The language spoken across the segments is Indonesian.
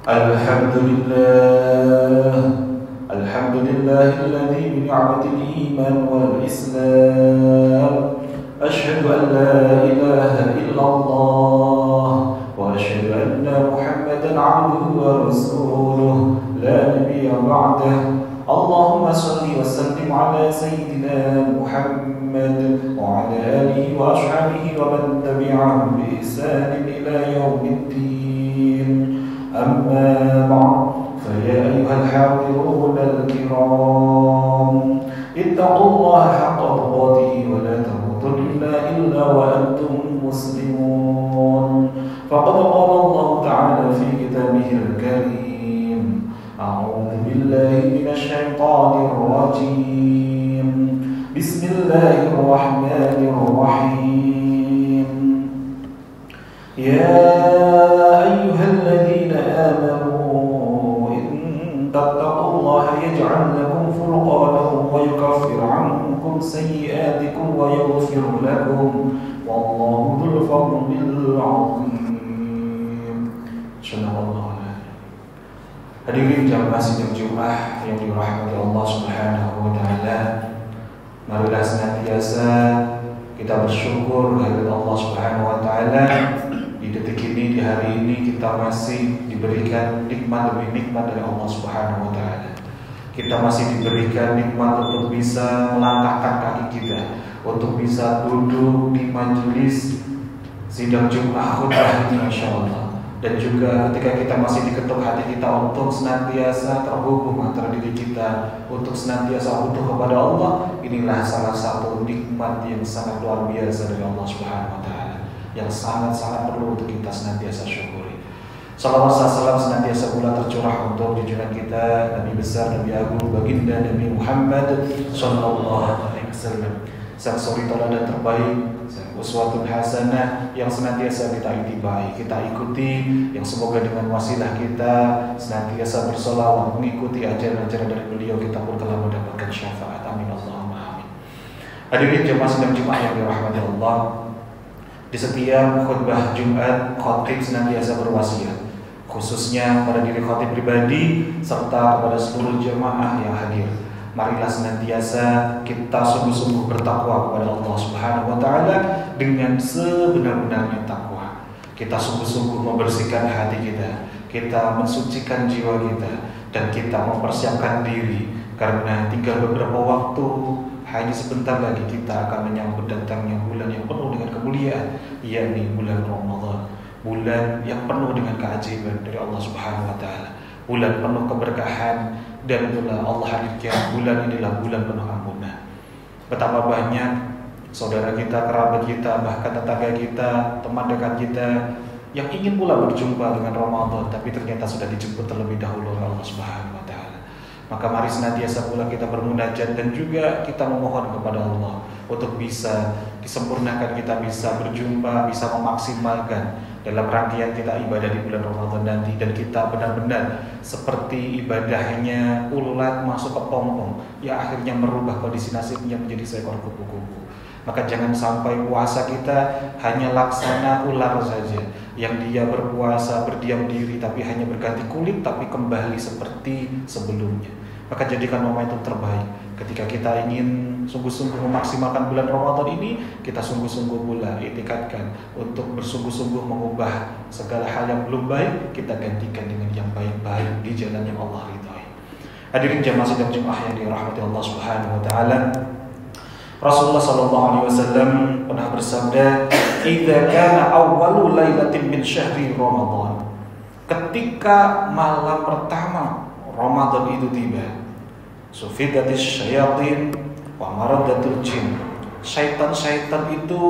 Alhamdulillah, alhamdulillahilladzi bi ni'matil iman wal islam. Asyhadu an la ilaha illallah wa asyhadu anna Muhammadan 'abduhu wa rasuluh la nabiyya ba'dahu. Allahumma shalli wa sallim ala sayyidina Muhammad wa ala alihi wa ashabihi wa man tabi'ahum bi ihsan ila yaumiddin. أما بعد فيا أيها الحاضرون الكرام اتقوا الله حق تقاته ولا تموتن إلا وأنتم مسلمون فقد قال الله تعالى في كتابه الكريم أعوذ بالله من الشيطان الرجيم بسم الله الرحمن الرحيم يا أيها الذين آمنوا إن تتقوا الله يجعل لكم فرقانا ويكفر عنكم سيئاتكم ويغفر لكم والله ذو الفضل العظيم. Subhanallah. Hadirin jamaah sidang Jumat yang dirahmati Allah Subhanahu wa taala. Marilah senantiasa kita bersyukur kepada Allah Subhanahu wa taala. Di detik ini, di hari ini kita masih diberikan nikmat demi nikmat dari Allah Subhanahu wa taala. Kita masih diberikan nikmat untuk bisa melangkahkan kaki kita, untuk bisa duduk di majelis sidang Jumat khutbah ini insyaallah. Dan juga ketika kita masih diketuk hati kita untuk senantiasa terhubung antara diri kita, untuk senantiasa utuh kepada Allah, inilah salah satu nikmat yang sangat luar biasa dari Allah Subhanahu wa taala, yang sangat-sangat perlu untuk kita senantiasa syukuri. Salawat salam senantiasa pula tercurah untuk junjungan kita Nabi besar, Nabi agung, baginda Nabi Muhammad sallallahu alaihi wasallam, sang suri teladan terbaik, sang uswatun hasanah yang senantiasa kita itibai, kita ikuti, yang semoga dengan wasilah kita senantiasa bersolawat mengikuti ajaran-ajaran dari beliau, kita pun telah mendapatkan syafaat. Amin Allahumma amin. Hadirin jemaah sidang Jumat yang dirahmati Allah, di setiap khutbah Jumat, khatib senantiasa berwasiat, khususnya pada diri khatib pribadi serta kepada seluruh jemaah yang hadir. Marilah senantiasa kita sungguh-sungguh bertakwa kepada Allah Subhanahu wa taala dengan sebenar-benarnya takwa. Kita sungguh-sungguh membersihkan hati kita, kita mensucikan jiwa kita, dan kita mempersiapkan diri karena tinggal beberapa waktu, hanya sebentar lagi kita akan menyambut datangnya bulan yang penuh dengan kemuliaan, yakni bulan Ramadan, bulan yang penuh dengan keajaiban dari Allah Subhanahu wa taala, bulan penuh keberkahan, dan itulah Allah hadirkan bulan inilah bulan penuh ampunan. Betapa banyak saudara kita, kerabat kita, bahkan tetangga kita, teman dekat kita yang ingin pula berjumpa dengan Ramadan, tapi ternyata sudah dijemput terlebih dahulu oleh Allah Subhanahu wa taala. Maka mari senantiasa pula kita bermunajat dan juga kita memohon kepada Allah untuk bisa disempurnakan, kita bisa berjumpa, bisa memaksimalkan dalam rangkaian kita ibadah di bulan Ramadan nanti, dan kita benar-benar seperti ibadahnya ulat masuk ke pompong yang akhirnya merubah kondisi nasibnya menjadi seekor kupu-kupu. Maka jangan sampai puasa kita hanya laksana ular saja, yang dia berpuasa berdiam diri tapi hanya berganti kulit tapi kembali seperti sebelumnya. Maka jadikan momentum terbaik ketika kita ingin sungguh-sungguh memaksimalkan bulan Ramadan ini, kita sungguh-sungguh pula itikadkan untuk bersungguh-sungguh mengubah segala hal yang belum baik, kita gantikan dengan yang baik-baik di jalan yang Allah ridhai. Hadirin jamaah sidang Jumat yang dirahmati Allah Subhanahu wa taala, Rasulullah sallallahu alaihi wasallam pernah bersabda, "Idza kana awwalu lailatin min syahri Ramadan." Ketika malam pertama Ramadan itu tiba, sufidatis syayatin wa maradatul jin. Syaitan-syaitan itu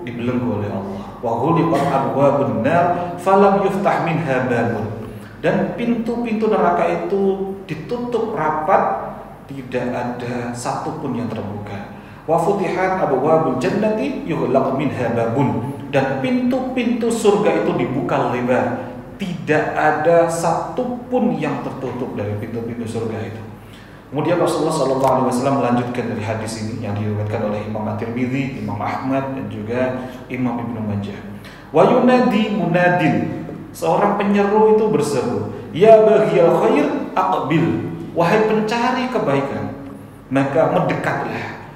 dibelenggu oleh Allah. Wa ghuliqat abwabun nar falam yuftah minha babun. Dan pintu-pintu neraka itu ditutup rapat, tidak ada satupun yang terbuka. Wa futihat abwabul jannati yughlaq minha babun. Dan pintu-pintu surga itu dibuka lebar, tidak ada satupun yang tertutup dari pintu-pintu surga itu. Kemudian Rasulullah SAW melanjutkan dari hadis ini yang diriwayatkan oleh Imam At-Tirmidzi, Imam Ahmad, dan juga Imam Ibnu Majah. Wa yunadi munadin, seorang penyeru itu berseru, Ya baghiyal khair aqbil, wahai pencari kebaikan, maka mendekatlah.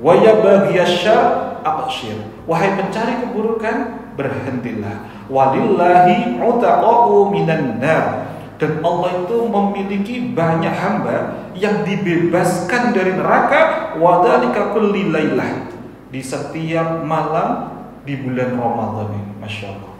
Wa ya baghiyasy syarr aqshir, wahai pencari keburukan, berhentilah. Walillahi utaqa'u minan nar, dan Allah itu memiliki banyak hamba yang dibebaskan dari neraka. Wadzalika kulli lailah, di setiap malam di bulan Ramadan ini. Masya Allah.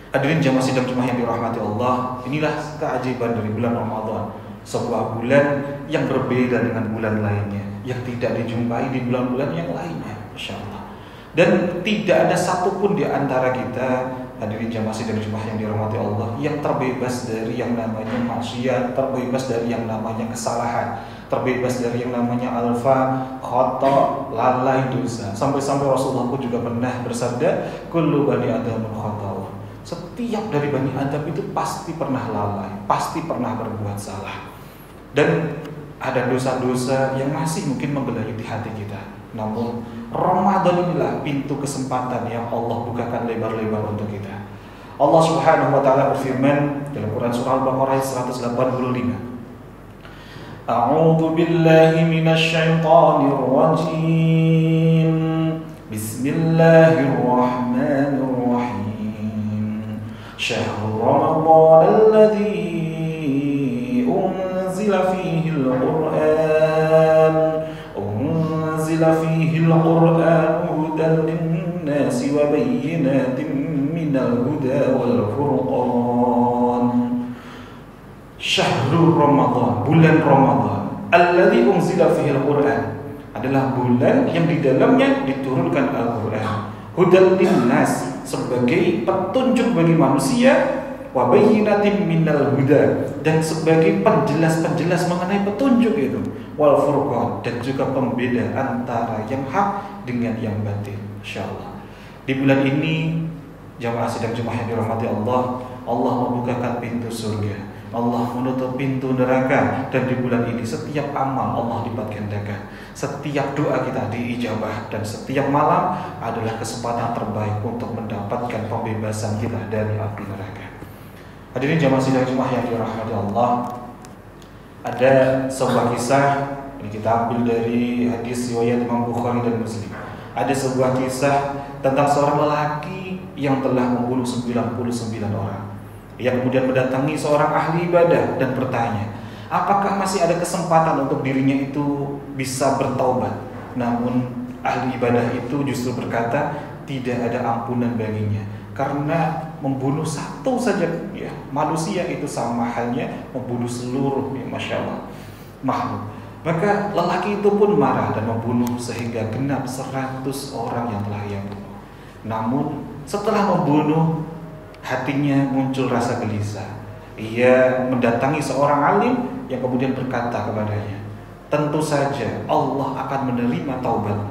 Hadirin jamaah sidang Jumat yang dirahmati Allah, inilah keajaiban dari bulan Ramadan. Sebuah bulan yang berbeda dengan bulan lainnya, yang tidak dijumpai di bulan-bulan yang lainnya. Masya Allah. Dan tidak ada satupun di antara kita, hadirin jamaah sidang Jumat yang dirahmati Allah, yang terbebas dari yang namanya maksiat, terbebas dari yang namanya kesalahan, terbebas dari yang namanya alfa, khata, lalai, dosa. Sampai-sampai Rasulullah pun juga pernah bersabda, kullu bani adamun khata'un. Setiap dari Bani Adam itu pasti pernah lalai, pasti pernah berbuat salah. Dan ada dosa-dosa yang masih mungkin membelayuti hati kita. Namun Ramadan inilah pintu kesempatan yang Allah bukakan lebar-lebar untuk kita. Allah Subhanahu wa taala berfirman dalam Quran surah Al-Baqarah 185. A'udzu billahi minasy syaithanir rajim. Bismillahirrahmanirrahim. Syahrul Ramadan alladzi unzila fihi al-Qur'an hudan lin-nasi wa bayyinatin minal huda wal furqan. Syahrul Ramadan, bulan Ramadan, alladzi unzila fihi al-Qur'an, adalah bulan yang di dalamnya diturunkan Al-Qur'an. Hudan lin-nas, sebagai petunjuk bagi manusia, wa bayyinatin minal huda, dan sebagai penjelas-penjelas mengenai petunjuk itu, wal furqan, dan juga pembeda antara yang hak dengan yang batil. Insyaallah di bulan ini jamaah sidang Jumat yang dirahmati Allah, Allah membukakan pintu surga, Allah menutup pintu neraka. Dan di bulan ini setiap amal Allah lipat gandakan, setiap doa kita diijabah, dan setiap malam adalah kesempatan terbaik untuk mendapatkan pembebasan kita dari api neraka. Hadirin jamaah sidang Jumat yang dirahmati Allah, ada sebuah kisah ini kita ambil dari hadis riwayat Imam Bukhari dan Muslim. Ada sebuah kisah tentang seorang lelaki yang telah membunuh 99 orang. Ia kemudian mendatangi seorang ahli ibadah dan bertanya, apakah masih ada kesempatan untuk dirinya itu bisa bertaubat? Namun ahli ibadah itu justru berkata, tidak ada ampunan baginya, karena membunuh satu saja ya, manusia itu sama halnya membunuh seluruh Masya Allah makhluk. Maka lelaki itu pun marah dan membunuh sehingga genap 100 orang yang telah ia bunuh. Namun setelah membunuh, hatinya muncul rasa gelisah. Ia mendatangi seorang alim yang kemudian berkata kepadanya, tentu saja Allah akan menerima taubat,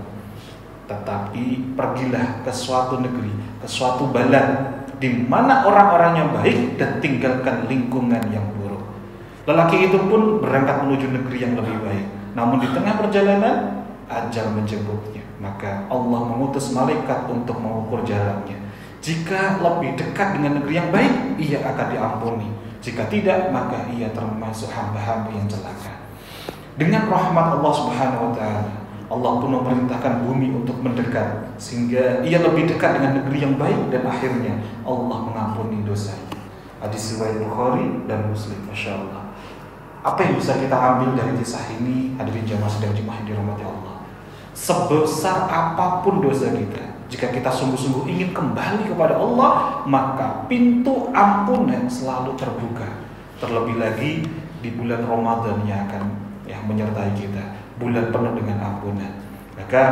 tetapi pergilah ke suatu negeri, ke suatu balad di mana orang-orangnya baik, dan tinggalkan lingkungan yang buruk. Lelaki itu pun berangkat menuju negeri yang lebih baik. Namun di tengah perjalanan ajal menjemputnya. Maka Allah mengutus malaikat untuk mengukur jalannya. Jika lebih dekat dengan negeri yang baik, ia akan diampuni. Jika tidak, maka ia termasuk hamba-hamba yang celaka. Dengan rahmat Allah Subhanahu wa taala, Allah pun memerintahkan bumi untuk mendekat, sehingga ia lebih dekat dengan negeri yang baik, dan akhirnya Allah mengampuni dosanya. Hadis riwayat Bukhari dan Muslim. Masya Allah. Apa yang bisa kita ambil dari kisah ini, hadirin jamaah sidang Jumat yang dirahmati Allah? Sebesar apapun dosa kita, jika kita sungguh-sungguh ingin kembali kepada Allah, maka pintu ampunan selalu terbuka. Terlebih lagi di bulan Ramadan yang akan menyertai kita, bulan penuh dengan ampunan. Maka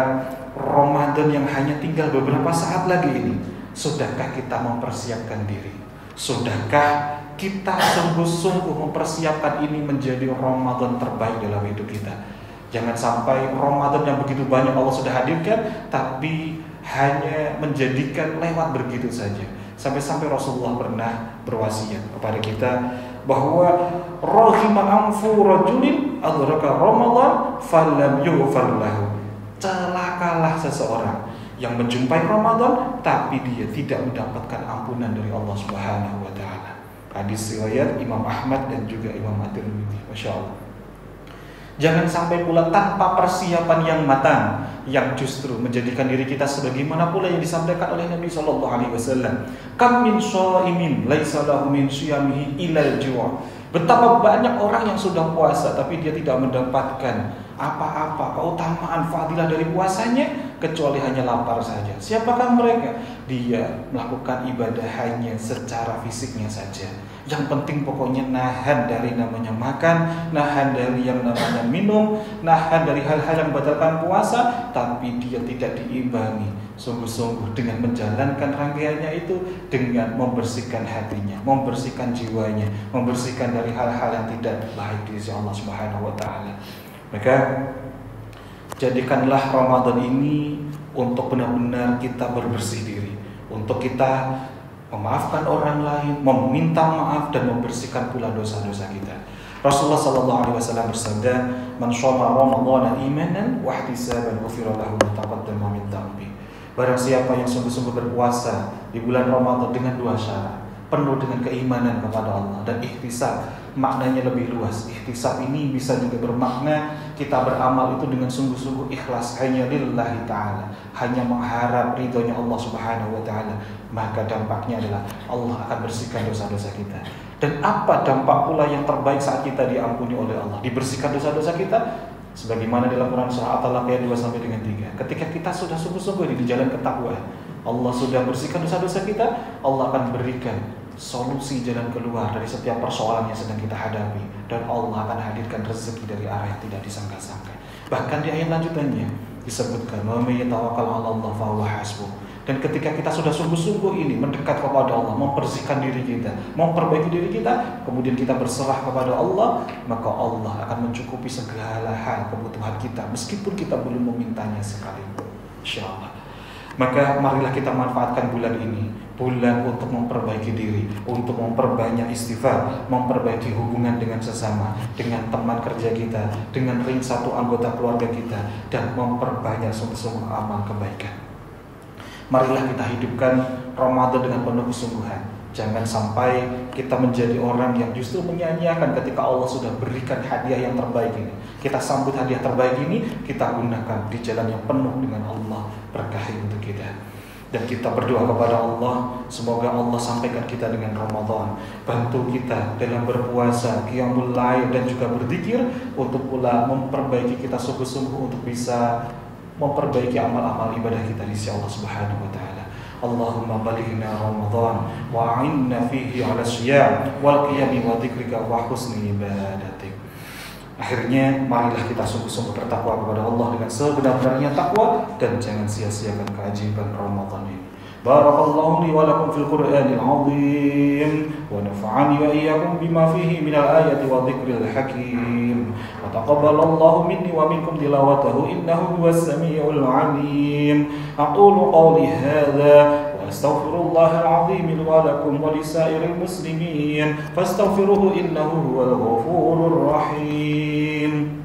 Ramadan yang hanya tinggal beberapa saat lagi ini, sudahkah kita mempersiapkan diri? Sudahkah kita sungguh-sungguh mempersiapkan ini menjadi Ramadan terbaik dalam hidup kita? Jangan sampai Ramadan yang begitu banyak Allah sudah hadirkan, tapi hanya menjadikan lewat begitu saja. Sampai-sampai Rasulullah pernah berwasiat kepada kita bahwa rahima anfu rajulin adraka Ramadan falam yughfar lahu. Celakalah seseorang yang menjumpai Ramadan tapi dia tidak mendapatkan ampunan dari Allah Subhanahu wa taala. Hadis riwayat Imam Ahmad dan juga Imam At-Tirmidzi. Masya Allah. Jangan sampai pula tanpa persiapan yang matang, yang justru menjadikan diri kita sebagaimana pula yang disampaikan oleh Nabi Shallallahu Alaihi Wasallam. Kam min shaimin laisa lahu min shiyamihi ilal ju'. Betapa banyak orang yang sudah puasa tapi dia tidak mendapatkan apa-apa keutamaan fadilah dari puasanya kecuali hanya lapar saja. Siapakah mereka? Dia melakukan ibadah hanya secara fisiknya saja. Yang penting pokoknya nahan dari namanya makan, nahan dari yang namanya minum, nahan dari hal-hal yang membatalkan puasa, tapi dia tidak diimbangi sungguh-sungguh dengan menjalankan rangkaiannya itu dengan membersihkan hatinya, membersihkan jiwanya, membersihkan dari hal-hal yang tidak baik di sisi Allah Subhanahu wa taala. Maka jadikanlah Ramadan ini untuk benar-benar kita berbersih diri, untuk kita memaafkan orang lain, meminta maaf dan membersihkan pula dosa-dosa kita. Rasulullah sallallahu alaihi wasallam bersabda, "Man shoma Ramadhana imanan wa ihtisaban ghufira lahu ma taqaddama min dhanbi." Barang siapa yang sungguh-sungguh berpuasa di bulan Ramadan dengan dua syarat, penuh dengan keimanan kepada Allah dan ihtisab, maknanya lebih luas. Ihtisab ini bisa juga bermakna kita beramal itu dengan sungguh-sungguh ikhlas hanya lillahi ta'ala, hanya mengharap ridhonya Allah Subhanahu wa ta'ala. Maka dampaknya adalah Allah akan bersihkan dosa-dosa kita. Dan apa dampak pula yang terbaik saat kita diampuni oleh Allah, dibersihkan dosa-dosa kita? Sebagaimana dalam Quran surah At-Talaq ayat 2-3, ketika kita sudah sungguh-sungguh di jalan ketakwaan, Allah sudah bersihkan dosa-dosa kita, Allah akan berikan solusi jalan keluar dari setiap persoalan yang sedang kita hadapi, dan Allah akan hadirkan rezeki dari arah yang tidak disangka-sangka. Bahkan di ayat lanjutannya disebutkan, "Wa may yatawakkal 'ala Allah fa huwa hasbuh." Dan ketika kita sudah sungguh-sungguh ini mendekat kepada Allah, membersihkan diri kita, memperbaiki diri kita, kemudian kita berserah kepada Allah, maka Allah akan mencukupi segala hal kebutuhan kita meskipun kita belum memintanya sekalipun, insyaallah. Maka marilah kita manfaatkan bulan ini, bulan untuk memperbaiki diri, untuk memperbanyak istighfar, memperbaiki hubungan dengan sesama, dengan teman kerja kita, dengan ring satu anggota keluarga kita, dan memperbanyak sungguh-sungguh amal kebaikan. Marilah kita hidupkan Ramadan dengan penuh kesungguhan. Jangan sampai kita menjadi orang yang justru menyia-nyiakan ketika Allah sudah berikan hadiah yang terbaik ini. Kita sambut hadiah terbaik ini, kita gunakan di jalan yang penuh dengan Allah berkahi untuk kita. Dan kita berdoa kepada Allah, semoga Allah sampaikan kita dengan Ramadan, bantu kita dalam berpuasa, qiyamul lail dan juga berzikir, untuk pula memperbaiki kita sungguh-sungguh untuk bisa memperbaiki amal-amal ibadah kita di sisi Allah Subhanahu wa taala. Allahumma balighna Ramadan wa a'inna fihi 'ala syiyam wal qiyami wa dzikrika wa husni ibadatik. Akhirnya marilah kita sungguh-sungguh bertakwa kepada Allah dengan sebenar-benarnya takwa dan jangan sia-siakan keajaiban Ramadan ini. Barakallahu li wa lakum fil Qur'anil 'azim wa nafa'ani wa iyyakum bima fihi minal ayati wa dzikril hakim. Wa taqabbalallahu minni wa minkum tilawatahu innahu huwas samiul 'alim. Aqulu qawli hadza وأستغفر الله العظيم لي ولكم ولسائر المسلمين فاستغفروه إنه هو الغفور الرحيم.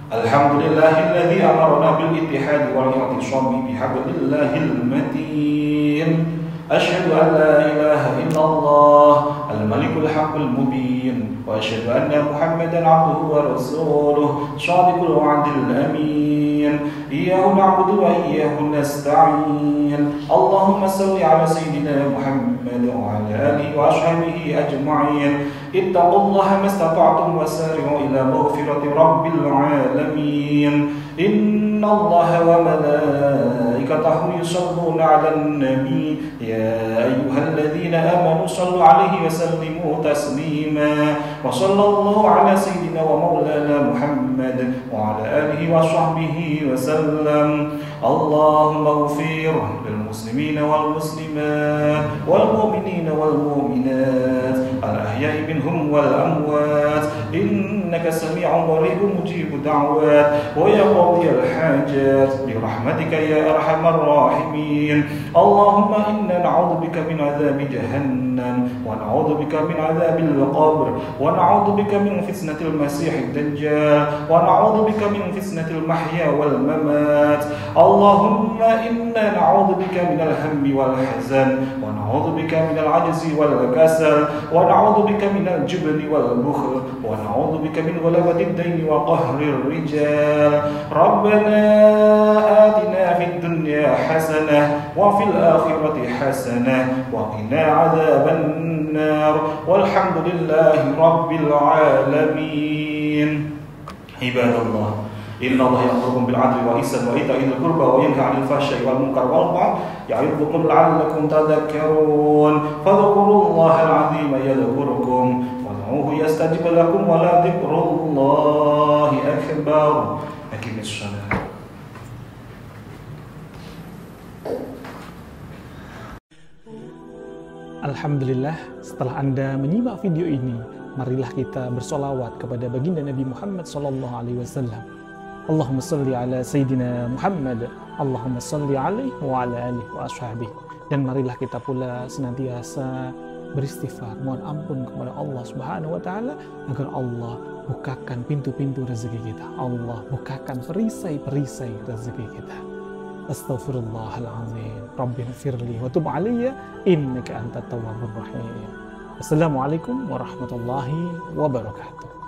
Alhamdulillahilladzi amarna bil ittihad wal i'tisam bihablillahil matin. Asyhadu an la ilaha illallah al-malikul haqqul mubin wa asyhadu anna Muhammadan 'abduhu wa rasuluh shadiqul wa'dil amin. Iyyahu na'budu wa iyyahu nasta'in. Allahumma shalli 'ala sayyidina Muhammad wa 'ala alihi wa ashabihi ajma'in. Ittaqullaha mastata'tum wasari'u ila maghfirati rabbil 'alamin. Innallaha wa malaikatahu yusholluna 'alan nabi ya ayyuhalladzina amanu shallu 'alaihi wa sallimu taslima. وصلى الله على سيدنا ومولانا محمد وعلى آله وصحبه وسلم. اللهم اغفر للمسلمين والمسلمات والمؤمنين والمؤمنات الأحياء منهم والأموات إنك سميع قريب مجيب الدعوات ويا قاضي الحاجات برحمتك يا أرحم الراحمين. اللهم إنا نعوذ بك من عذاب جهنم ونعوذ بك من عذاب القبر ونعوذ بك من فتنة المسيح الدجال ونعوذ بك من فتنة المحيا والممات. اللهم إنا نعوذ بك من الهم والحزن ونعوذ بك من العجز والكسل ونعوذ بك من الجبن والبخل ونعوذ بك من غلبة الدين وقهر الرجال. ربنا آتنا في الدنيا حسنة وفي الآخرة حسنة وقنا عذاب النار والحمد لله رب العالمين. عباد الله إن الله يأمركم بالعدل والإحسان وإيتاء ذي القربى وينهى عن الفحشاء والمنكر والبغي يعظكم لعلكم تذكرون. فاذكروا الله العظيم يذكركم وادعوه يستجب لكم ولذكر الله أكبر. أقم الصلاة. Alhamdulillah, setelah Anda menyimak video ini, marilah kita bersolawat kepada baginda Nabi Muhammad SAW. Allahumma salli ala Sayyidina Muhammad, Allahumma salli alaihi wa ala alihi wa ashabihi. Dan marilah kita pula senantiasa beristighfar, mohon ampun kepada Allah Subhanahu wa taala agar Allah bukakan pintu-pintu rezeki kita. Allah bukakan perisai-perisai rezeki kita. Astaghfirullahaladzim. Rabbighfirli wa tub alayya innaka antat tawwabur rahim. Assalamualaikum warahmatullahi wabarakatuh.